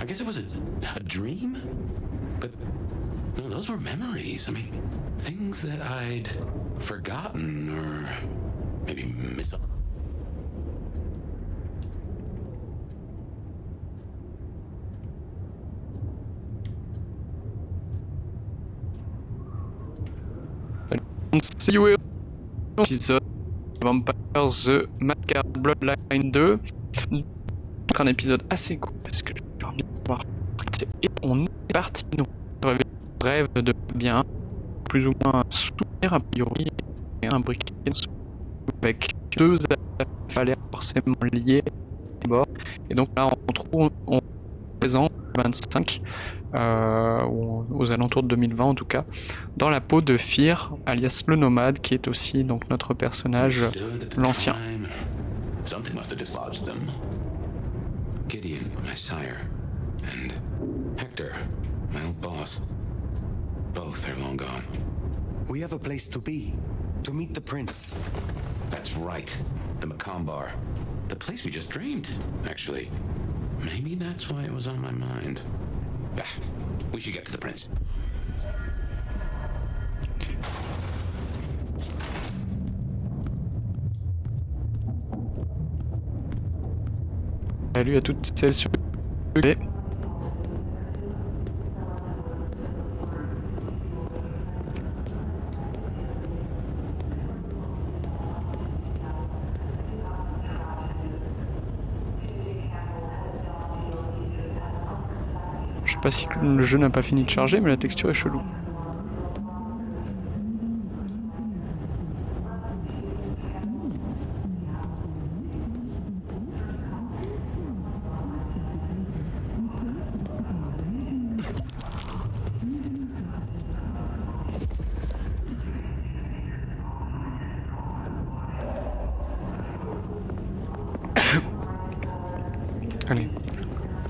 I guess it was a dream? But no, those were memories. I mean, things that I'd forgotten or maybe See you épisode Vampire the Masquerade Bloodline 2. Un épisode assez court parce que j'ai envie de voir. Et on est parti. Nous rêve de bien, plus ou moins un souvenir a priori, et un briquet avec deux affaires forcément liés et morts. Et donc là on trouve on présent 25 aux alentours de 2020 en tout cas, dans la peau de Fear, alias le nomade, qui est aussi donc notre personnage, l'ancien. Something must have dislodged them. Gideon, my sire, and Hector, my old boss. Both are long gone. We have a place to be, to meet the prince. That's right, the Macombar. The place we just dreamed, actually. Maybe that's why it was on my mind. Ah, we should get to the prince. Salut à toutes celles sur le Je sais pas si le jeu n'a pas fini de charger, mais la texture est chelou. Allez,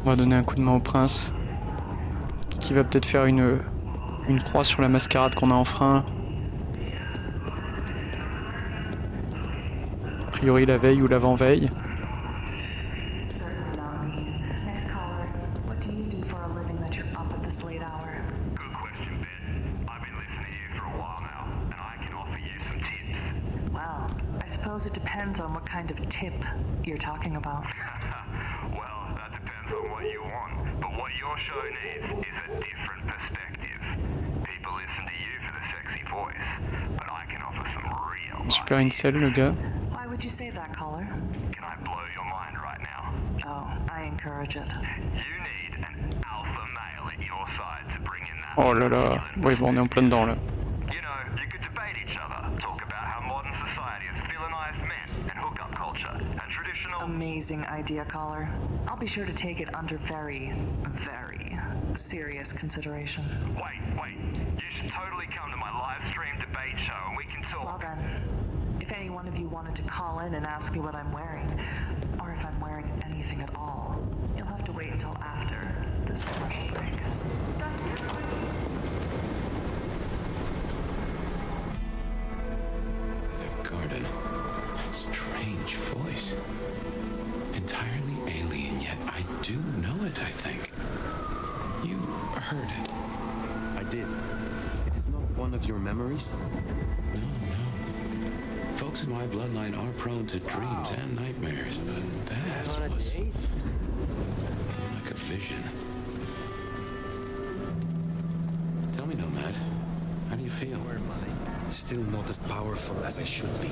on va donner un coup de main au prince, qui va peut-être faire une croix sur la mascarade qu'on a enfreint. A priori la veille ou l'avant-veille. It depends on what kind of tip you're talking about. Well, that depends on what you want. But what your show needs is a different perspective. People listen to you for the sexy voice, but I can offer some real Super incel, le gars. Why would you say that, caller? Can I blow your mind right now? Oh, I encourage it. You need an alpha male at your side to bring in that. Oh là là, oui, bon, on est en plein dedans là. You know, you could debate each other, talk about how modern society has villainized men and hookup culture and traditional. Amazing idea, caller. I'll be sure to take it under very, very serious consideration. Wait. You should totally come to my live stream debate show and we can talk. Well then, if any one of you wanted to call in and ask me what I'm wearing, or if I'm wearing anything at all, you'll have to wait until after this commercial break. Garden. That strange voice. Entirely alien, yet I do know it, I think. You heard it. I did. It is not one of your memories? No. Folks in my bloodline are prone to dreams and nightmares, but that was like a vision. Tell me, Nomad, how do you feel? Where am I? Still not as powerful as I should be.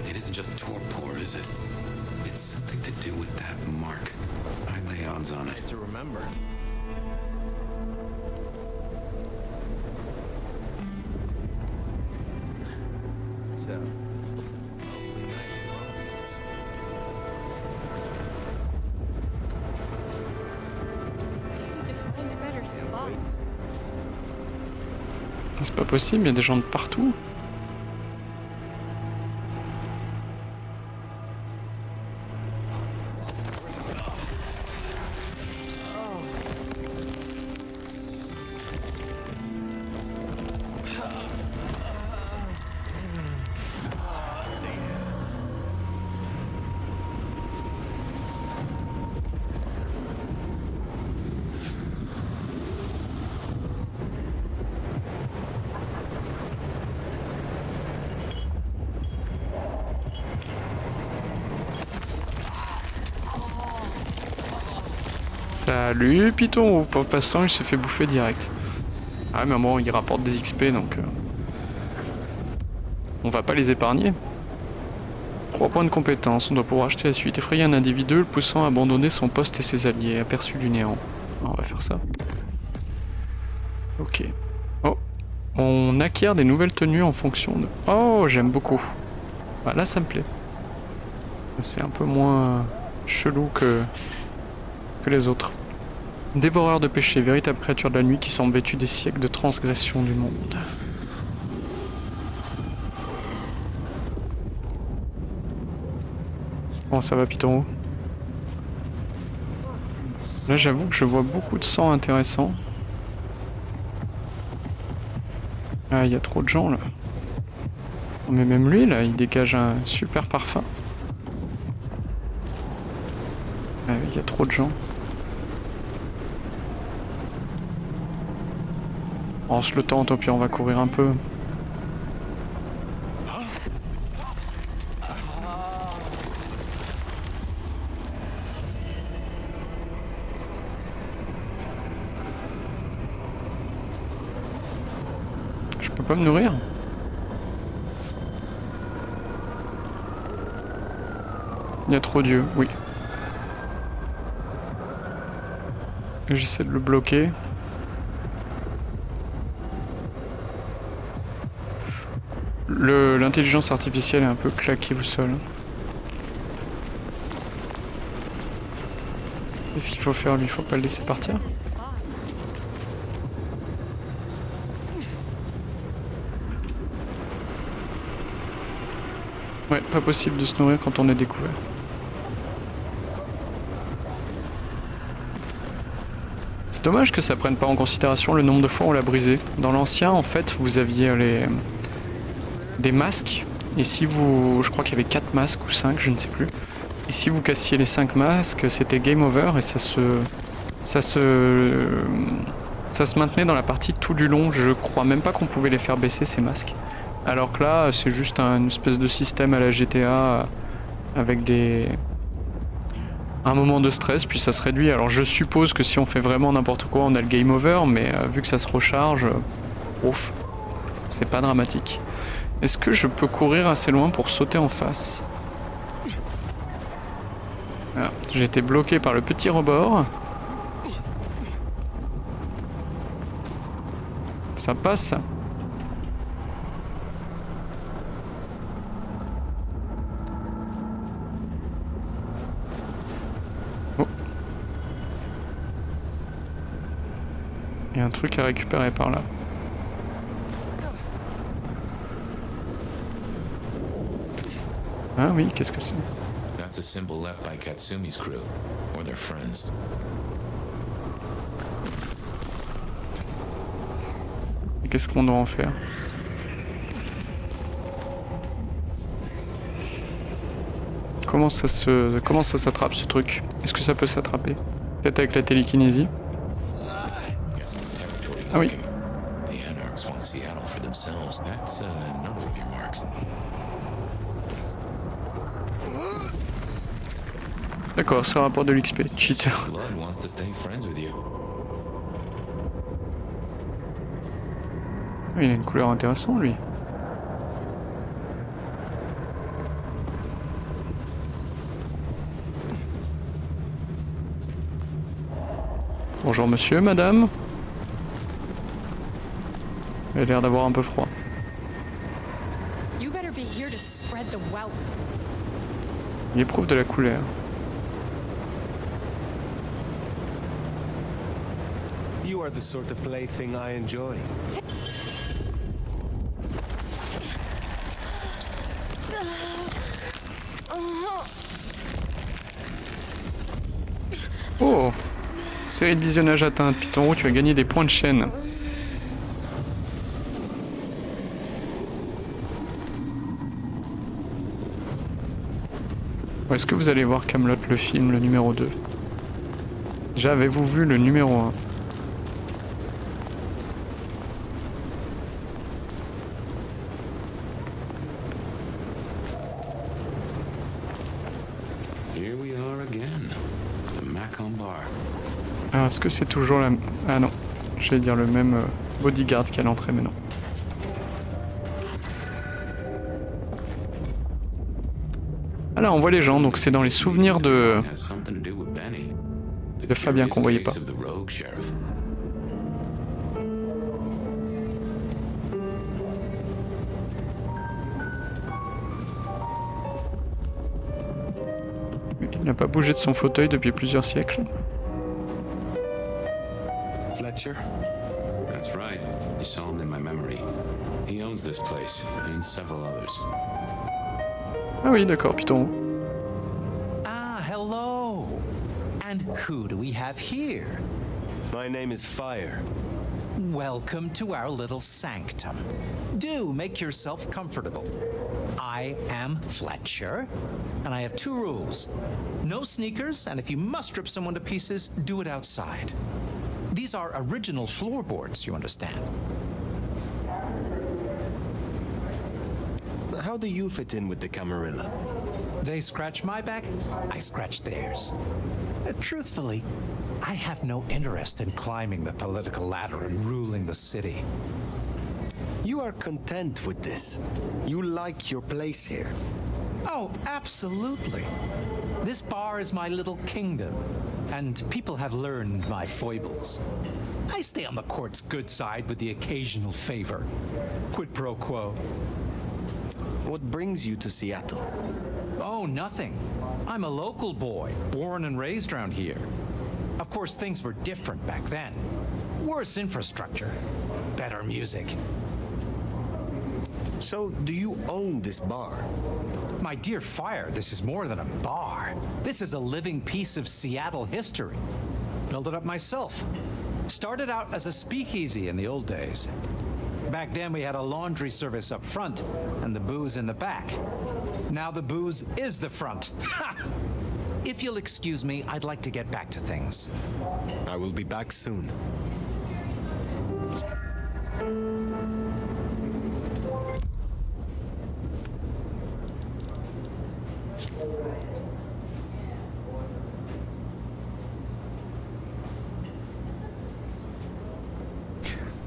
It isn't just torpor, is it? It's something to do with that mark. I lay odds on it. To remember. So. C'est pas possible, il y a des gens de partout. Salut Python, pauvre passant, il se fait bouffer direct. Ah mais bon, il rapporte des XP donc... on va pas les épargner. 3 points de compétence, on doit pouvoir acheter la suite. Effrayer un individu, le poussant à abandonner son poste et ses alliés, aperçu du néant. On va faire ça. Ok. Oh, on acquiert des nouvelles tenues en fonction de... Oh, j'aime beaucoup. Ah, là ça me plaît. C'est un peu moins chelou que les autres. Dévoreur de péché, véritable créature de la nuit qui semble vêtue des siècles de transgression du monde. Bon, ça va Python? Là j'avoue que je vois beaucoup de sang intéressant. Ah, il y a trop de gens là. Mais même lui là, il dégage un super parfum. Ah, il y a trop de gens. On se le tente, au pire on va courir un peu. Je peux pas me nourrir? Il y a trop d'yeux, oui. J'essaie de le bloquer. L'intelligence artificielle est un peu claquée au sol. Qu'est-ce qu'il faut faire lui? Il faut pas le laisser partir? Ouais, pas possible de se nourrir quand on est découvert. C'est dommage que ça prenne pas en considération le nombre de fois où on l'a brisé. Dans l'ancien, en fait, vous aviez des masques. Et si vous... Je crois qu'il y avait 4 masques ou 5, je ne sais plus. Et si vous cassiez les 5 masques, c'était game over et ça se maintenait dans la partie tout du long. Je crois même pas qu'on pouvait les faire baisser, ces masques. Alors que là, c'est juste une espèce de système à la GTA avec un moment de stress, puis ça se réduit. Alors je suppose que si on fait vraiment n'importe quoi, on a le game over, mais vu que ça se recharge, ouf, c'est pas dramatique. Est-ce que je peux courir assez loin pour sauter en face? Voilà, j'ai été bloqué par le petit rebord. Ça passe. Oh. Il y a un truc à récupérer par là. Ah oui, qu'est-ce que c'est? That's a symbol left by Katsumi's crew, or their friends. Qu'est-ce qu'on doit en faire? Comment ça s'attrape ce truc? Est-ce que ça peut s'attraper? Peut-être avec la télékinésie? Ah oui. The Anarchs want Seattle for themselves. That's another of your marks. D'accord, ça rapporte de l'XP. Cheater. Blood wants to stay friends with you. Il a une couleur intéressante lui. Bonjour monsieur, madame. Il a l'air d'avoir un peu froid. Il éprouve de la couleur. You are the sort of plaything I enjoy. Oh! Série de visionnage atteinte. Python, tu as gagné des points de chaîne. Où est-ce que vous allez voir Camelot, le film, le numéro 2? Déjà, avez-vous vu le numéro 1? Macomb Bar. Alors, est-ce que c'est toujours la... Ah non, j'allais dire le même bodyguard qui est à l'entrée, mais non. Ah là, on voit les gens, donc c'est dans les souvenirs de Fabien qu'on voyait pas. Il n'a pas bougé de son fauteuil depuis plusieurs siècles. Fletcher? That's right. You saw him in my memory. He owns this place and several others. Ah oui, d'accord, Python. Ah, hello. And who do we have here? My name is Fire. Welcome to our little sanctum. Do make yourself comfortable. I am Fletcher, and I have 2 rules. No sneakers, and if you must rip someone to pieces, do it outside. These are original floorboards, you understand? How do you fit in with the Camarilla? They scratch my back, I scratch theirs. Truthfully, I have no interest in climbing the political ladder and ruling the city. You are content with this. You like your place here. Oh, absolutely. This bar is my little kingdom, and people have learned my foibles. I stay on the court's good side with the occasional favor. Quid pro quo. What brings you to Seattle? Oh, nothing. I'm a local boy, born and raised around here. Of course, things were different back then. Worse infrastructure, better music. So, do you own this bar? My dear Fire, this is more than a bar. This is a living piece of Seattle history. Built it up myself. Started out as a speakeasy in the old days. Back then we had a laundry service up front and the booze in the back. Now the booze is the front. Ha! If you'll excuse me, I'd like to get back to things. I will be back soon.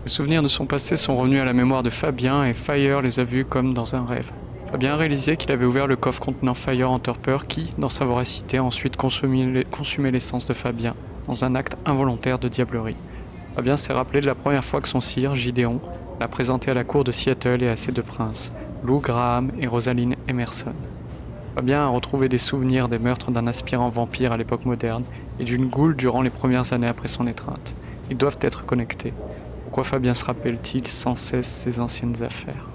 Les souvenirs de son passé sont revenus à la mémoire de Fabien et Fire les a vus comme dans un rêve. Fabien a réalisé qu'il avait ouvert le coffre contenant Fire Enterper qui, dans sa voracité, a ensuite consumé l'essence de Fabien dans un acte involontaire de diablerie. Fabien s'est rappelé de la première fois que son sire, Gideon, l'a présenté à la cour de Seattle et à ses 2 princes, Lou Graham et Rosaline Emerson. Fabien a retrouvé des souvenirs des meurtres d'un aspirant vampire à l'époque moderne et d'une goule durant les premières années après son étreinte. Ils doivent être connectés. Pourquoi Fabien se rappelle-t-il sans cesse ses anciennes affaires?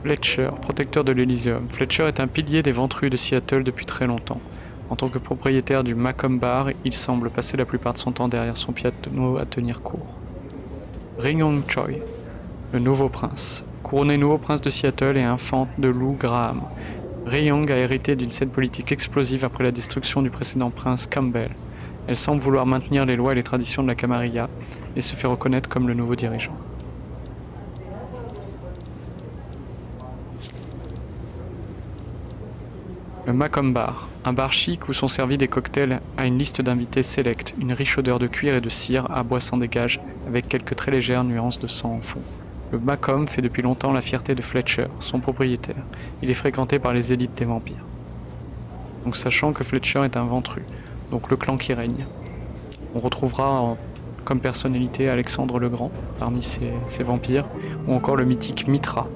Fletcher, protecteur de l'Elysium. Fletcher est un pilier des ventrus de Seattle depuis très longtemps. En tant que propriétaire du Macomb Bar, il semble passer la plupart de son temps derrière son piano à tenir court. Ring-Ong Choi, le nouveau prince. Couronné nouveau prince de Seattle et infant de Lou Graham. Ring-Ong a hérité d'une scène politique explosive après la destruction du précédent prince Campbell. Elle semble vouloir maintenir les lois et les traditions de la Camarilla et se fait reconnaître comme le nouveau dirigeant. Le Macomb Bar, un bar chic où sont servis des cocktails à une liste d'invités sélects, une riche odeur de cuir et de cire à bois s'en dégage avec quelques très légères nuances de sang en fond. Le Macomb fait depuis longtemps la fierté de Fletcher, son propriétaire. Il est fréquenté par les élites des vampires. Donc sachant que Fletcher est un ventru, donc le clan qui règne. On retrouvera comme personnalité Alexandre le Grand parmi ces vampires, ou encore le mythique Mitra.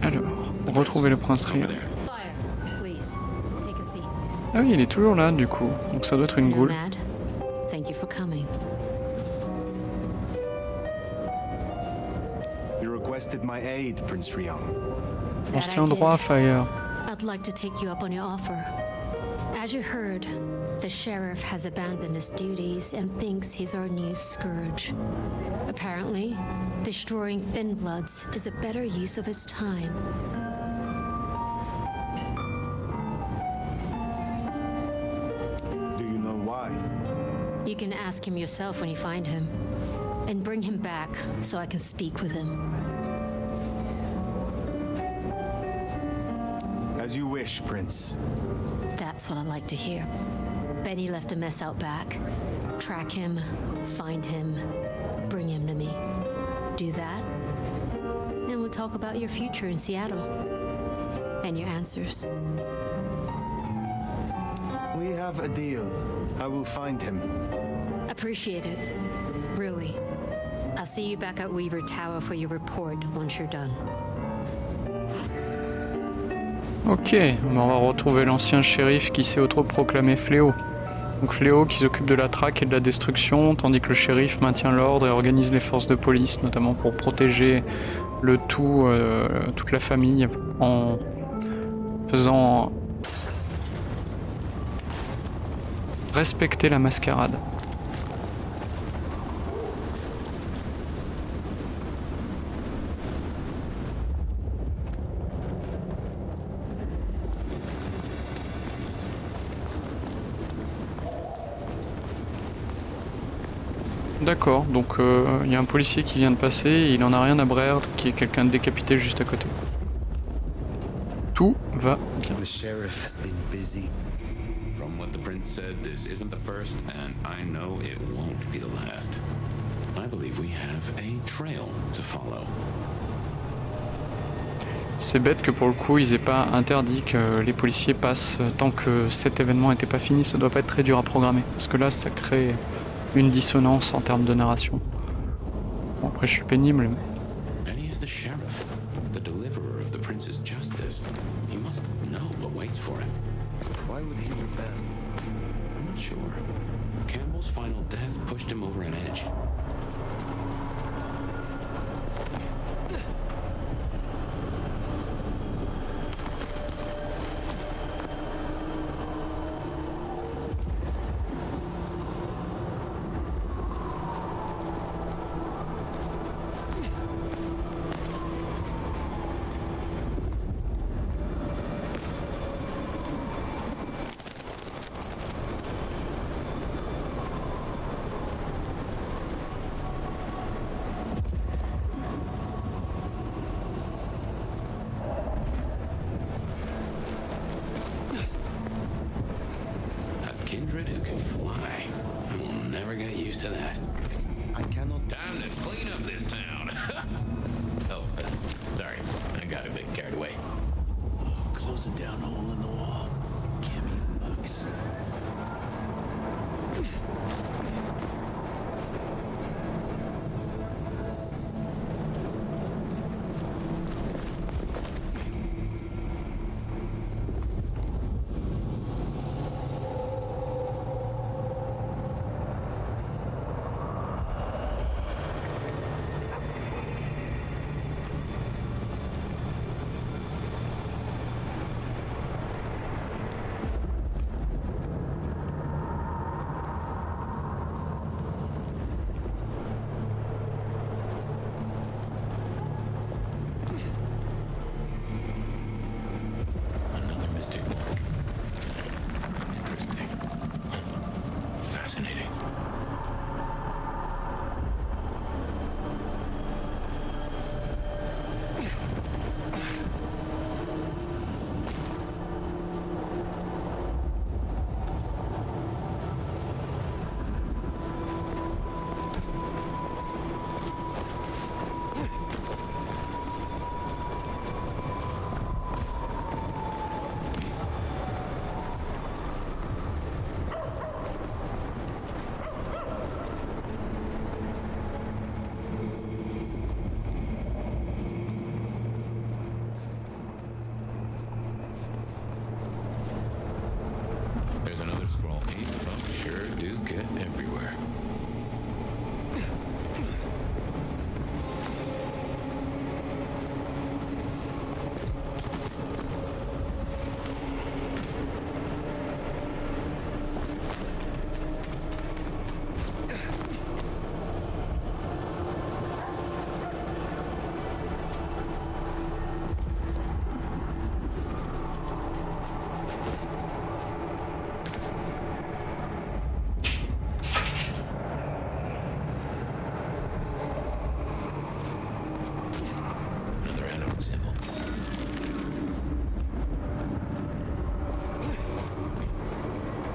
Alors, retrouver le prince Ring. Ah oui, il est toujours là du coup, donc ça doit être une goule. Thank you for coming. You requested my aid, Prince Rion. On se tient droit à Fire. I'd like to take you up on your offer. As you heard, the sheriff has abandoned his duties and thinks he's our new scourge. Apparently, destroying Thin Bloods is a better use of his time. Do you know why? You can ask him yourself when you find him. And bring him back so I can speak with him. As you wish, Prince. That's what I like to hear. Benny left a mess out back. Track him, find him, bring him to me. Do that, and we'll talk about your future in Seattle. And your answers. We have a deal. I will find him. Appreciate it. Really. I'll see you back at Weaver Tower for your report once you're done. Ok, on va retrouver l'ancien shérif qui s'est autoproclamé Fléau. Donc Fléau qui s'occupe de la traque et de la destruction, tandis que le shérif maintient l'ordre et organise les forces de police, notamment pour protéger le tout, toute la famille, en faisant respecter la mascarade. D'accord, donc il y a un policier qui vient de passer et il en a rien à brère qu'il y ait quelqu'un de décapité juste à côté. Tout va bien. The sheriff has been busy. From what the prince said, this isn't the first, and I know it won't be the last. I believe we have a trail to follow. C'est bête que pour le coup ils aient pas interdit que les policiers passent tant que cet événement n'était pas fini, ça doit pas être très dur à programmer. Parce que là ça crée une dissonance en termes de narration. Bon, après je suis pénible. Benny is the sheriff, the deliverer of the prince's justice. He must know what waits for him. Why would he rebel? I'm not sure. Campbell's final death pushed him over an edge. Kindred who can fly. I will never get used to that. I cannot. Time to clean up this town. Oh, sorry. I got a bit carried away. Oh, closing down a hole in the wall. Gimme fucks.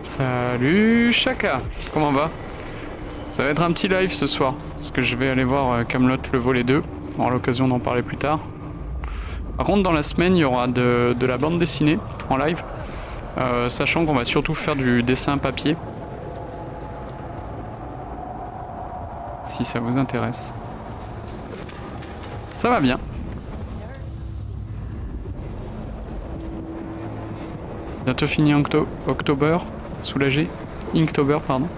Salut Chaka, comment va? Ça va être un petit live ce soir, parce que je vais aller voir Camelot le volet 2, on aura l'occasion d'en parler plus tard. Par contre dans la semaine il y aura de la bande dessinée en live, sachant qu'on va surtout faire du dessin papier. Si ça vous intéresse. Ça va bien. Bientôt fini October, soulagé. Inktober, pardon.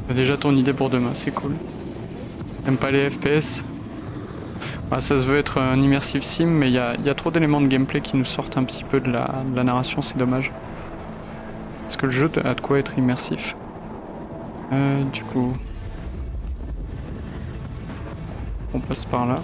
T'as déjà ton idée pour demain, c'est cool. T'aimes pas les FPS? Bah, ça se veut être un immersive sim, mais il y a trop d'éléments de gameplay qui nous sortent un petit peu de la narration, c'est dommage. Est-ce que le jeu a de quoi être immersif? Du coup... On passe par là.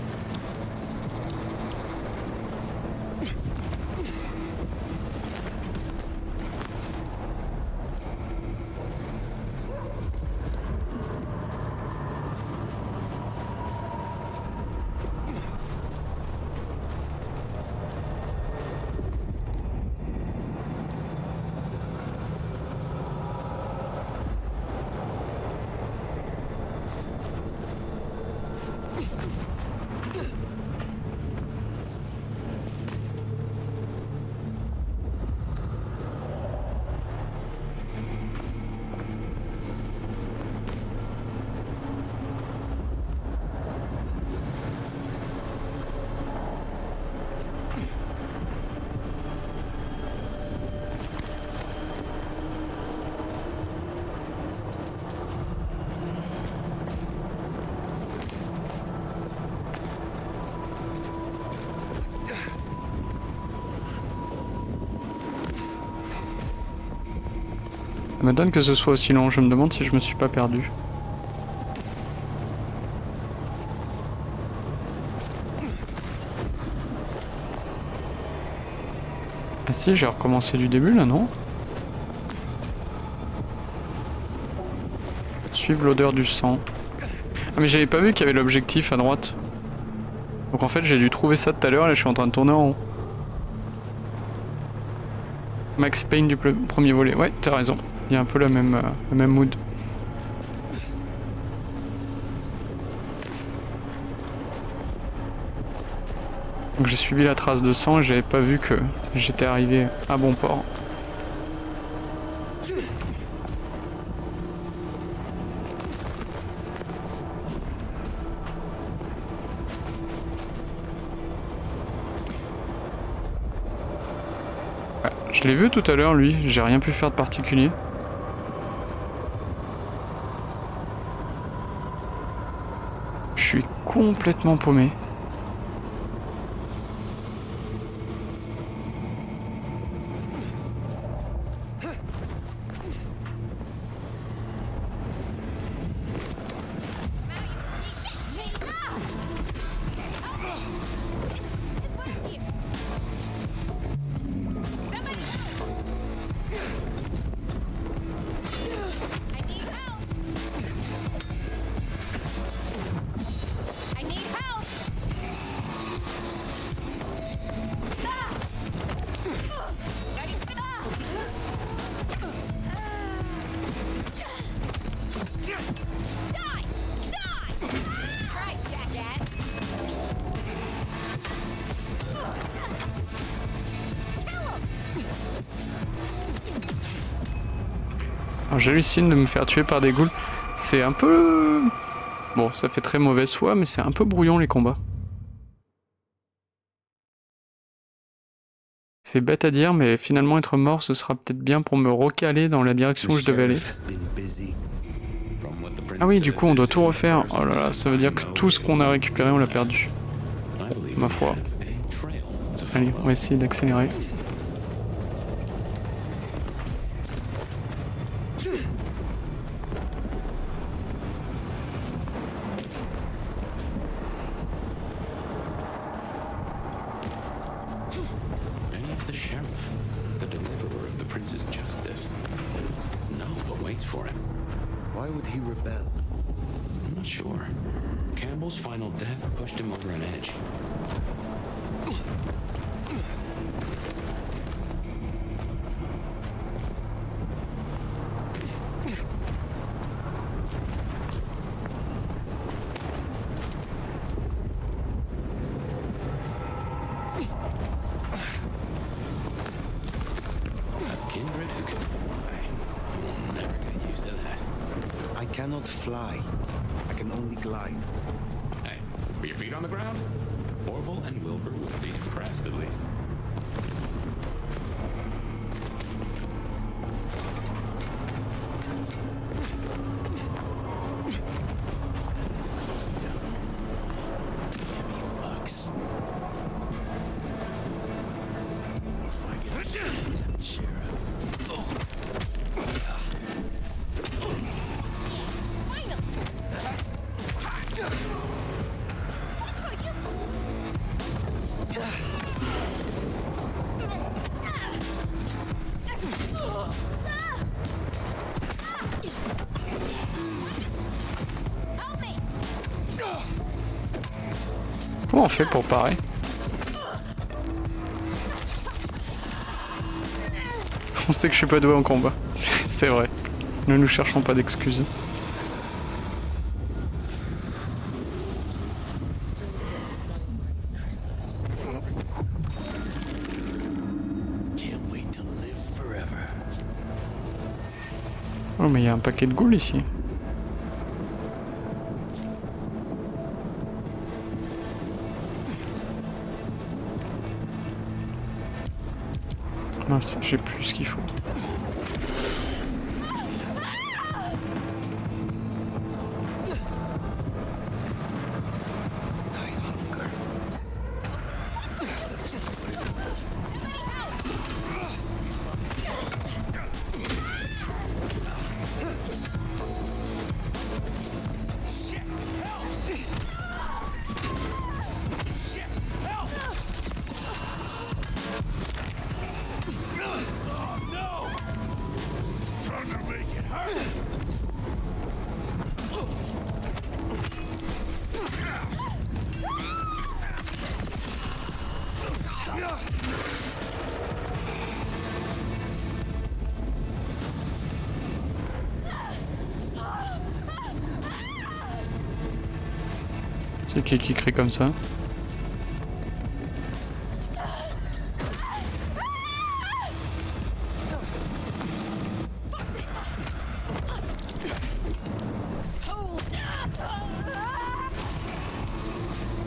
Ça m'étonne que ce soit aussi long, je me demande si je me suis pas perdu. Ah si, j'ai recommencé du début là, non? Suivre l'odeur du sang. Ah mais j'avais pas vu qu'il y avait l'objectif à droite. Donc en fait j'ai dû trouver ça tout à l'heure et je suis en train de tourner en rond. Max Payne du premier volet, ouais t'as raison. Il y a un peu le même mood. Donc j'ai suivi la trace de sang et j'avais pas vu que j'étais arrivé à bon port. Je l'ai vu tout à l'heure lui, j'ai rien pu faire de particulier. Je suis complètement paumé. J'hallucine de me faire tuer par des ghouls. C'est un peu... Bon, ça fait très mauvaise foi, mais c'est un peu brouillon les combats. C'est bête à dire, mais finalement être mort, ce sera peut-être bien pour me recaler dans la direction où je devais aller. Sheriff has been busy. From what the prince Ah oui, du said, coup, on doit this tout is refaire. the Oh là là, ça veut dire que tout ce qu'on a récupéré, on l'a perdu. I believe Ma we foi. have a trail to Allez, follow. on va essayer d'accélérer. And he's the sheriff, the deliverer of the prince's justice. No, what waits for him? Why would he rebel? I'm not sure. Campbell's final death pushed him over an edge. A kindred who can fly. We'll never get used to that. I cannot fly. I can only glide. Hey, were your feet on the ground? Orville and Wilbur would be impressed, at least. Closing down on the heavy fucks. If I get a sheriff. Comment on fait pour parer? On sait que je suis pas doué en combat. C'est vrai. Ne nous cherchons pas d'excuses. Can't wait to live forever. Oh mais il y a un paquet de ghouls ici. Mince, j'ai plus ce qu'il faut. I hunger. Never see what it is. C'est qui crie comme ça?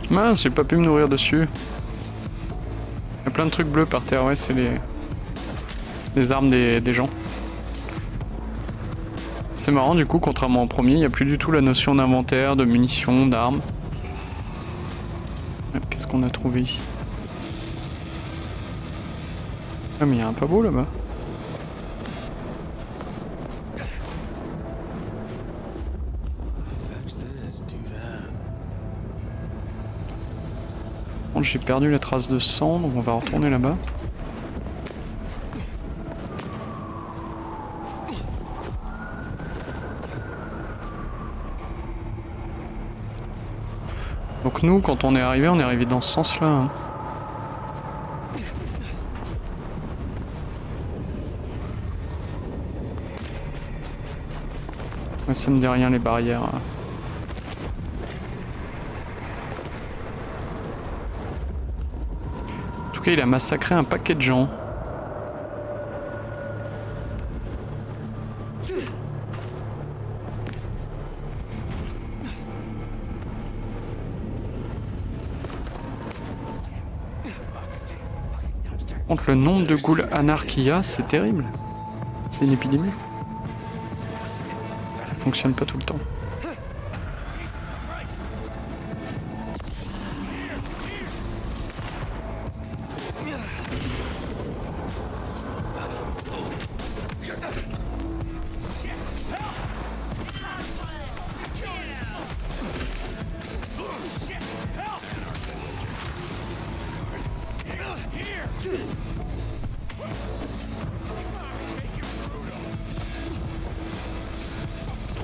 Mince, j'ai pas pu me nourrir dessus. Il y a plein de trucs bleus par terre, ouais, c'est les armes des gens. C'est marrant du coup, contrairement au premier, il n'y a plus du tout la notion d'inventaire, de munitions, d'armes. Qu'est-ce qu'on a trouvé ici? Ah mais il y a un pavot là-bas. Fetch this, do that. Bon, j'ai perdu la trace de sang, donc on va retourner là-bas. Donc nous, quand on est arrivé dans ce sens-là. Hein. Ouais, ça me dit rien les barrières. En tout cas, il a massacré un paquet de gens. Fucking dumpster. Contre le nombre de ghouls anards qu'il y a, c'est terrible. C'est une épidémie. Ça fonctionne pas tout le temps.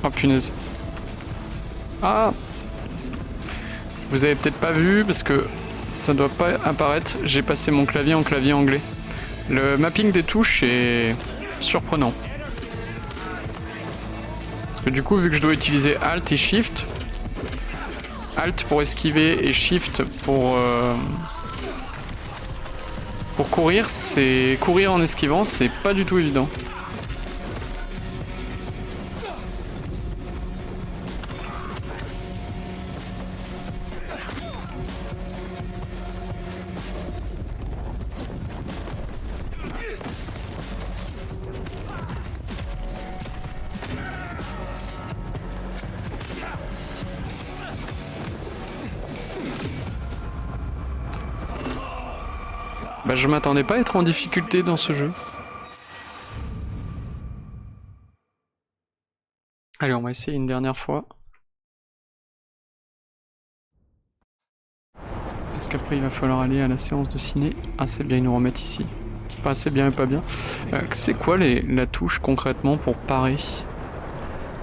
Oh punaise. Ah! Vous avez peut-être pas vu parce que ça doit pas apparaître. J'ai passé mon clavier en clavier anglais. Le mapping des touches est surprenant. Parce que du coup, vu que je dois utiliser Alt et Shift, Alt pour esquiver et Shift pour courir, c'est courir en esquivant, c'est pas du tout évident. Bah, je m'attendais pas à être en difficulté dans ce jeu. Allez, on va essayer une dernière fois. Est-ce qu'après il va falloir aller à la séance de ciné? Ah, c'est bien, ils nous remettent ici. Enfin, c'est bien et pas bien. C'est quoi la touche concrètement pour parer?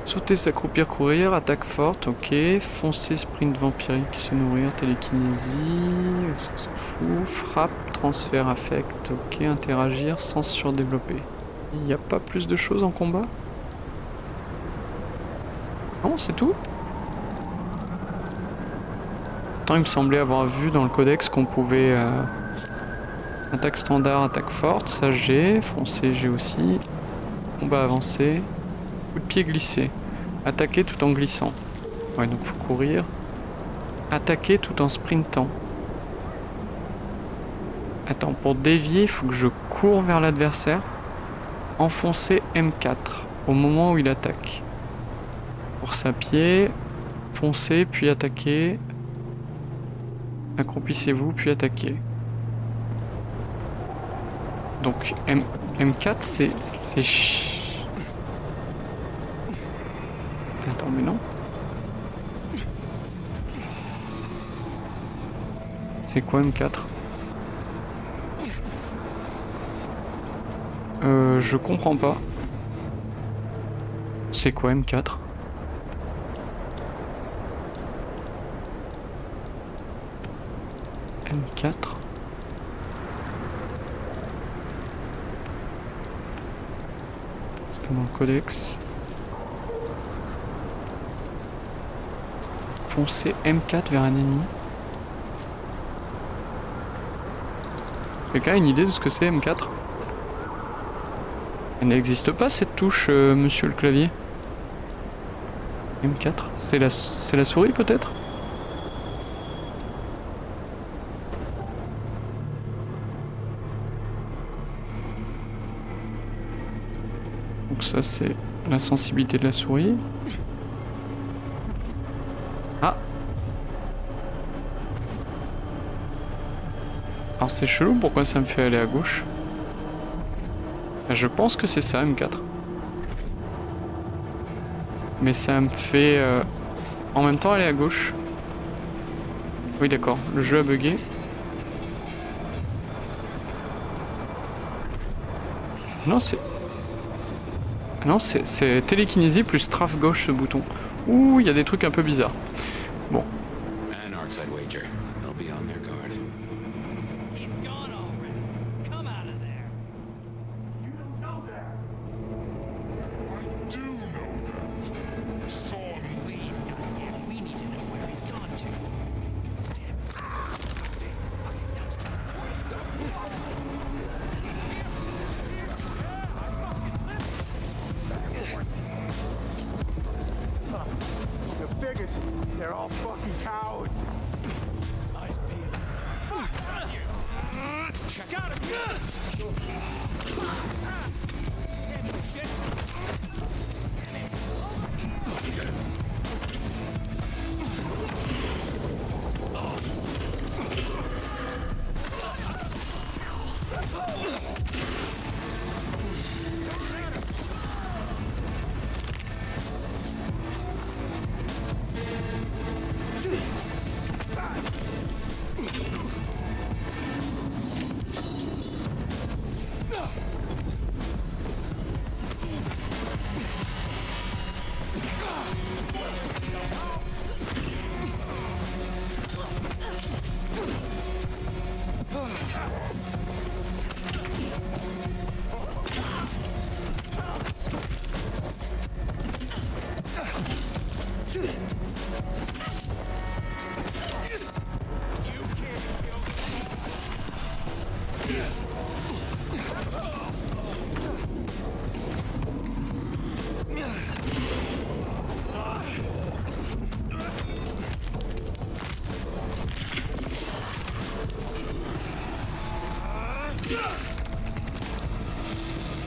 Sauter, s'accroupir, courir, attaque forte, ok. Foncer, sprint vampirique, se nourrir, télékinésie, ça s'en fout. Frappe, transfert, affect, ok. Interagir, sens surdéveloppé. Il n'y a pas plus de choses en combat? Non, c'est tout? Pourtant, il me semblait avoir vu dans le codex qu'on pouvait... attaque standard, attaque forte, ça j'ai. Foncer, j'ai aussi. Combat avancé. Coup de pied glissé. Attaquer tout en glissant. Ouais, donc faut courir. Attaquer tout en sprintant. Attends, pour dévier, il faut que je cours vers l'adversaire. Enfoncer M4 au moment où il attaque. Course à pied. Foncer, puis attaquer. Accroupissez-vous, puis attaquer. Donc M4, c'est Attends, mais non. C'est quoi M4? Je comprends pas. C'est quoi M4? M4? C'est dans le codex. Foncer M4 vers un ennemi. Quelqu'un a une idée de ce que c'est M4? Elle n'existe pas cette touche, monsieur le clavier. M4, c'est la souris peut-être? Donc ça c'est la sensibilité de la souris. Ah! Alors c'est chelou, pourquoi ça me fait aller à gauche? Je pense que c'est ça, M4. Mais ça me fait en même temps aller à gauche. Oui d'accord, le jeu a bugué. Non c'est... Non c'est télékinésie plus strafe gauche ce bouton. Ouh, il y a des trucs un peu bizarres. Bon. Anarchs, I'd wager. They'll be on their guard. He's gone already. Come out of there. You don't know that. I do know that. Saw him leave. Goddamn, we need to know where he's gone to. Stay fucking dumpster. You figured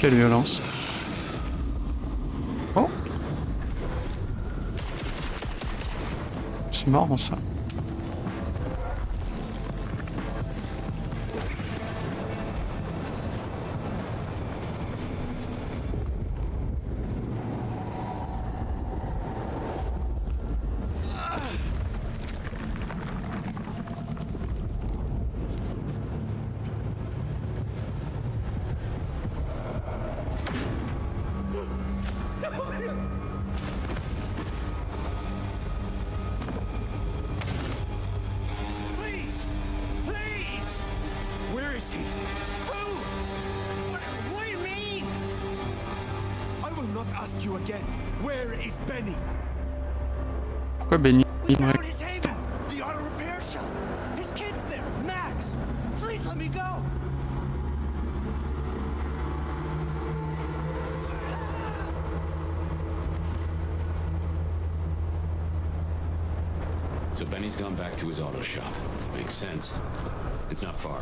Quelle violence. Oh. C'est marrant ça. Please! Please! Where is he? Who? What do you mean? I will not ask you again. Where is Benny? Pourquoi Benny We found his haven! The auto repair shop! His kid's there! Max! Please let me go! So Benny's gone back to his auto shop. Makes sense. It's not far.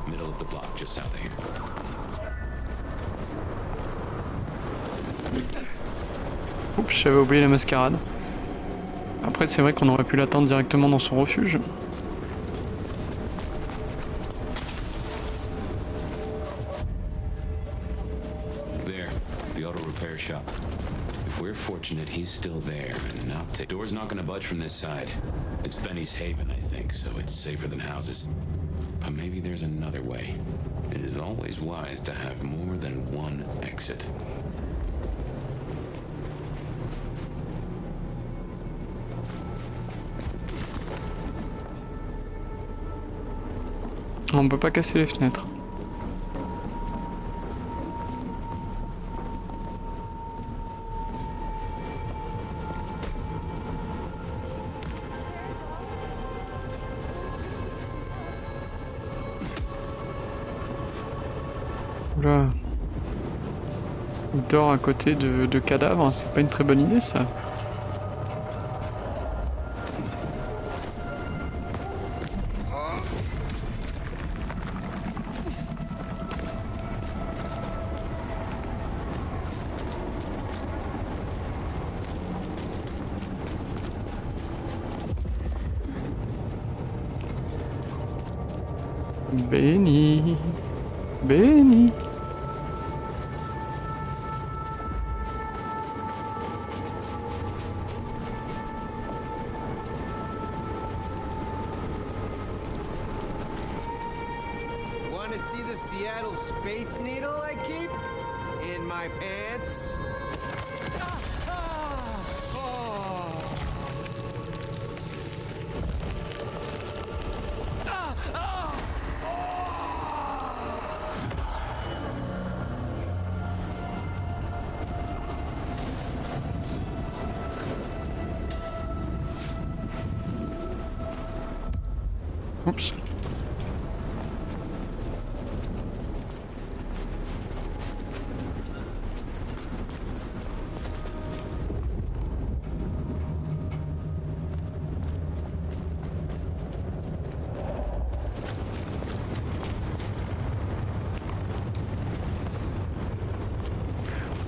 Middle of the block, just south of here. Oups, j'avais oublié la mascarade. Après, c'est vrai qu'on aurait pu l'attendre directement dans son refuge. There, the auto repair shop. If we're fortunate, he's still there and not. Door's not gonna budge from this side. It's Benny's haven, I think, so it's safer than houses. But maybe there's another way. It is always wise to have more than one exit. On peut pas casser les fenêtres. Oula. Il dort à côté de cadavres, c'est pas une très bonne idée ça. Benny. Benny. Want to see the Seattle Space Needle I keep? In my pants? Oups.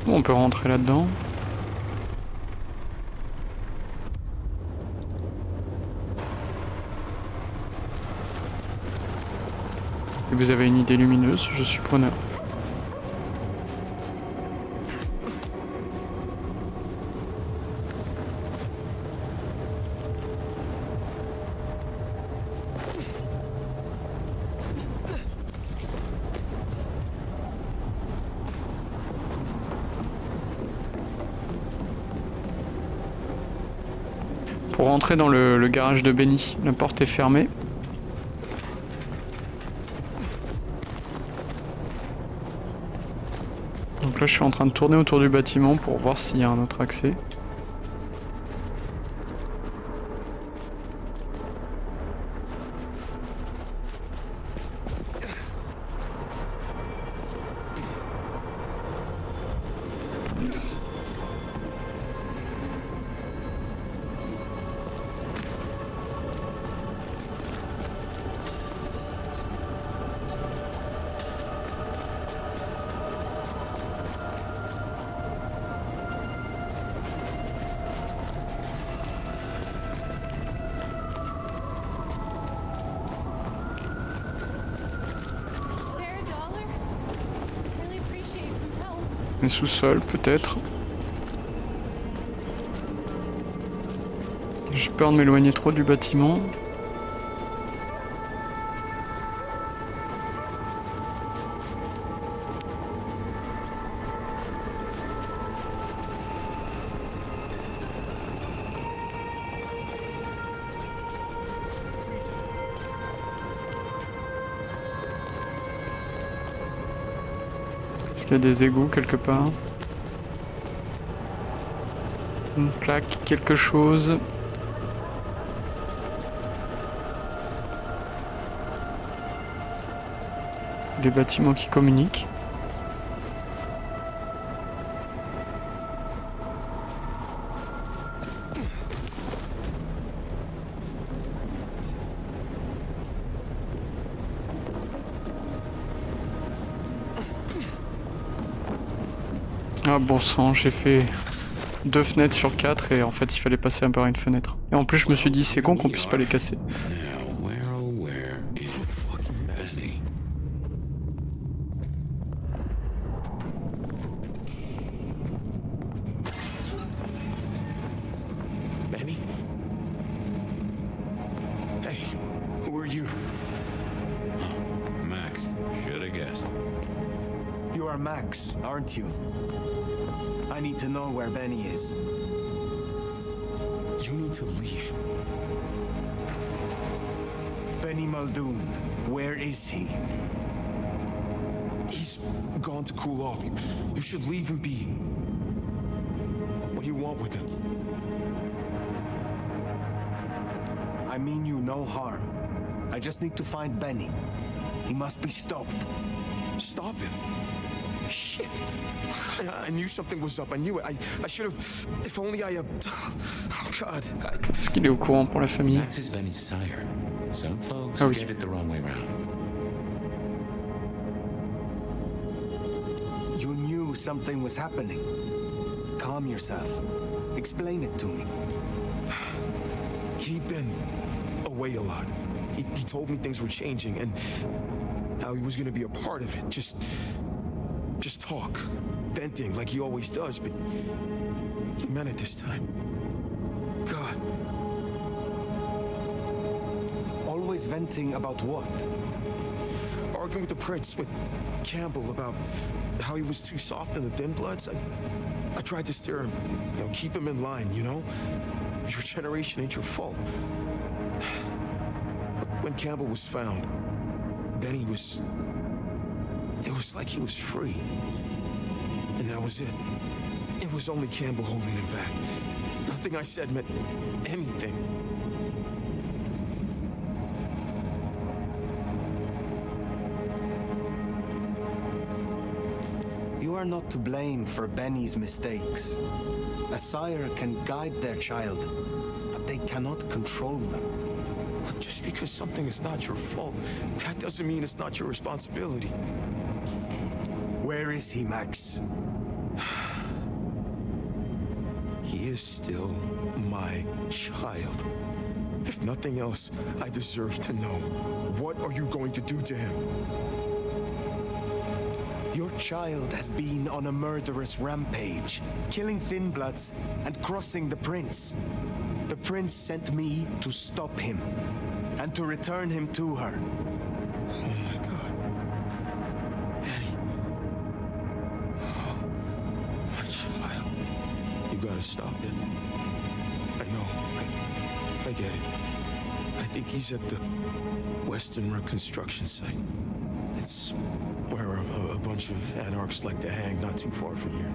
Bon, on peut rentrer là-dedans. Si vous avez une idée lumineuse, je suis preneur. Pour rentrer dans le garage de Benny, la porte est fermée. Donc là je suis en train de tourner autour du bâtiment pour voir s'il y a un autre accès. Les sous-sols, peut-être. J'ai peur de m'éloigner trop du bâtiment. Est-ce qu'il y a des égouts quelque part? Une plaque, quelque chose. Des bâtiments qui communiquent. Ah bon sang, j'ai fait 2 fenêtres sur 4 et en fait il fallait passer par une fenêtre. Et en plus je me suis dit c'est con qu'on puisse pas les casser. Now, where oh where is Benny? Benny? Hey, who are you? Max, should have guessed. You are Max, aren't you? I need to know where Benny is. You need to leave. Benny Muldoon, where is he? He's gone to cool off. You should leave him be. What do you want with him? I mean you no harm. I just need to find Benny. He must be stopped. Stop him. Shit. I knew something was up. I knew it. I should have. If only I. Oh, God. Est-ce qu'il est au courant pour la famille? Max is Benny's sire. Some folks Ah oui. get it the wrong way round. You knew something was happening. Calm yourself. Explain it to me. He'd been away a lot. He told me things were changing and how he was going to be a part of it. Just talk. Venting like he always does, but he meant it this time. God. Always venting about what? Arguing with the prince, with Campbell, about how he was too soft in the Thin Bloods. I tried to steer him, keep him in line, Your generation ain't your fault. When Campbell was found, then it was like he was free. And that was it. It was only Campbell holding him back. Nothing I said meant anything. You are not to blame for Benny's mistakes. A sire can guide their child, but they cannot control them. Just because something is not your fault, that doesn't mean it's not your responsibility. Where is he, Max? is still my child. If nothing else, I deserve to know. What are you going to do to him? Your child has been on a murderous rampage, killing Thin Bloods and crossing the Prince. The Prince sent me to stop him and to return him to her. Oh my God. Benny. Oh, my child. You gotta stop it. I know. I get it. I think he's at the Western Road construction site. It's where a bunch of anarchs like to hang, not too far from here.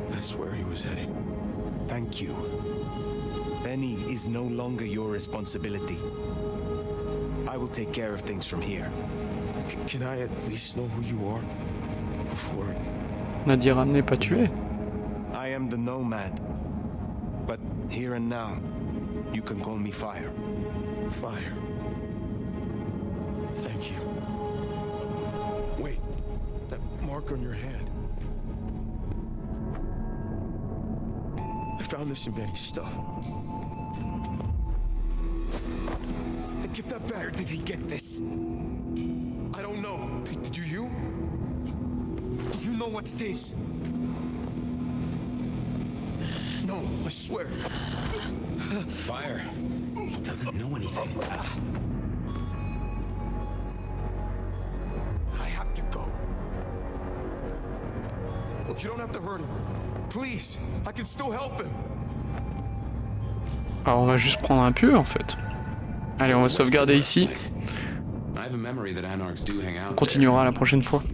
That's where he was heading. Thank you. Benny is no longer your responsibility. I will take care of things from here. Can I at least know who you are before? Nadira n'est pas tué. I am the Nomad. But here and now, you can call me Fire. Fire. Thank you. Wait, that mark on your hand. I found this in Benny's stuff. Give that back. Where did he get this? I don't know. Did you? Do you know what it is? No, I swear. Fire. He doesn't know anything. I have to go. Look, you don't have to hurt him. Please, I can still help him. Alors on va juste prendre un pieu en fait. Allez, on va sauvegarder ici. On continuera la prochaine fois.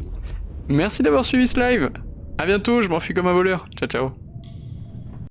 Merci d'avoir suivi ce live. A bientôt, je m'enfuis comme un voleur. Ciao ciao.